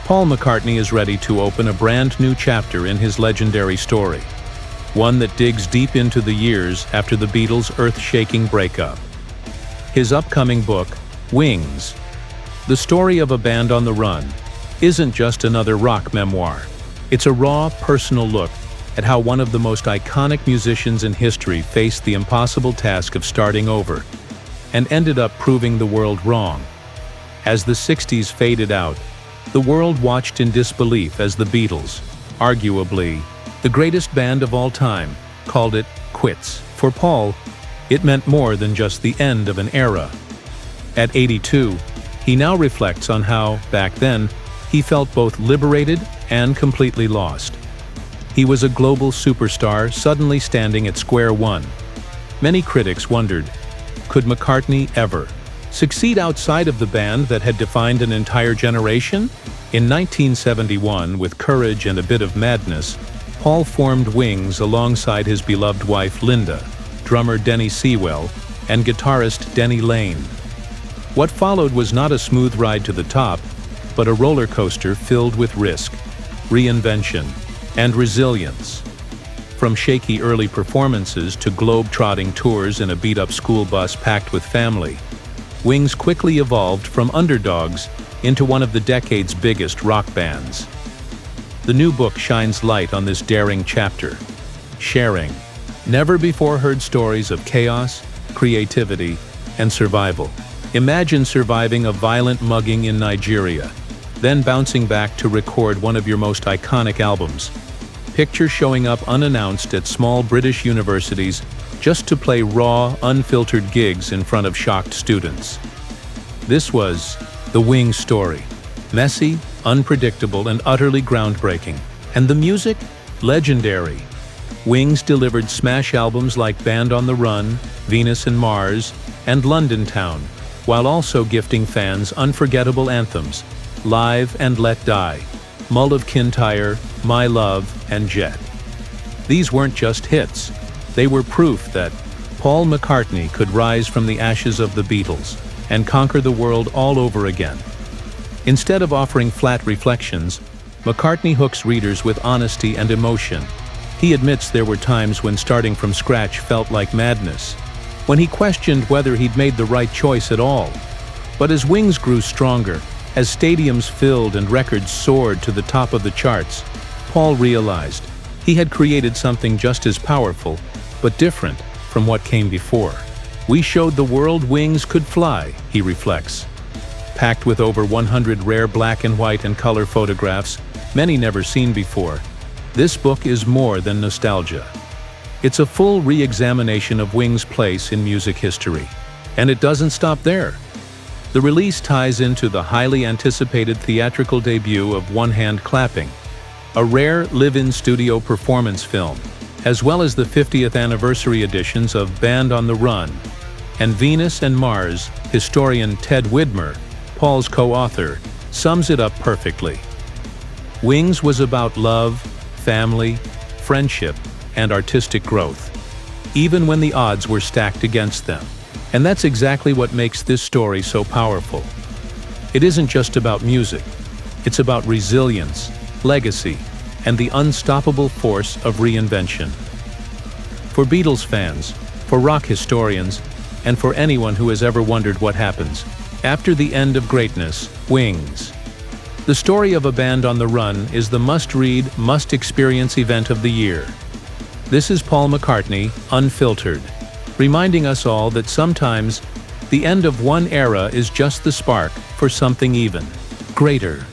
Paul McCartney is ready to open a brand new chapter in his legendary story, one that digs deep into the years after the Beatles' earth-shaking breakup. His upcoming book, Wings, the story of a band on the run, isn't just another rock memoir. It's a raw, personal look at how one of the most iconic musicians in history faced the impossible task of starting over and ended up proving the world wrong. As the 60s faded out, the world watched in disbelief as the Beatles, arguably the greatest band of all time, called it quits. For Paul, it meant more than just the end of an era. At 82, he now reflects on how, back then, he felt both liberated and completely lost. He was a global superstar suddenly standing at square one. Many critics wondered, could McCartney ever succeed outside of the band that had defined an entire generation? In 1971, with courage and a bit of madness, Paul formed Wings alongside his beloved wife Linda, drummer Denny Sewell, and guitarist Denny Laine. What followed was not a smooth ride to the top, but a roller coaster filled with risk, reinvention, and resilience. From shaky early performances to globe-trotting tours in a beat-up school bus packed with family, Wings quickly evolved from underdogs into one of the decade's biggest rock bands. The new book shines light on this daring chapter, sharing never-before-heard stories of chaos, creativity, and survival. Imagine surviving a violent mugging in Nigeria, then bouncing back to record one of your most iconic albums. Picture showing up unannounced at small British universities just to play raw, unfiltered gigs in front of shocked students. This was the Wings story. Messy, unpredictable, and utterly groundbreaking. And the music? Legendary. Wings delivered smash albums like Band on the Run, Venus and Mars, and London Town, while also gifting fans unforgettable anthems, Live and Let Die, Mull of Kintyre, My Love, and Jet. These weren't just hits. They were proof that Paul McCartney could rise from the ashes of the Beatles and conquer the world all over again. Instead of offering flat reflections, McCartney hooks readers with honesty and emotion. He admits there were times when starting from scratch felt like madness, when he questioned whether he'd made the right choice at all. But as Wings grew stronger, as stadiums filled and records soared to the top of the charts, Paul realized he had created something just as powerful, but different from what came before. We showed the world Wings could fly, he reflects. Packed with over 100 rare black and white and color photographs, many never seen before, this book is more than nostalgia. It's a full re-examination of Wings' place in music history. And it doesn't stop there. The release ties into the highly anticipated theatrical debut of One Hand Clapping, a rare live-in studio performance film, as well as the 50th anniversary editions of Band on the Run and Venus and Mars. Historian Ted Widmer, Paul's co-author, sums it up perfectly. Wings was about love, family, friendship, and artistic growth, even when the odds were stacked against them. And that's exactly what makes this story so powerful. It isn't just about music. It's about resilience, legacy, and the unstoppable force of reinvention. For Beatles fans, for rock historians, and for anyone who has ever wondered what happens after the end of greatness, Wings. The story of a band on the run is the must-read, must-experience event of the year. This is Paul McCartney, Unfiltered, reminding us all that sometimes the end of one era is just the spark for something even greater.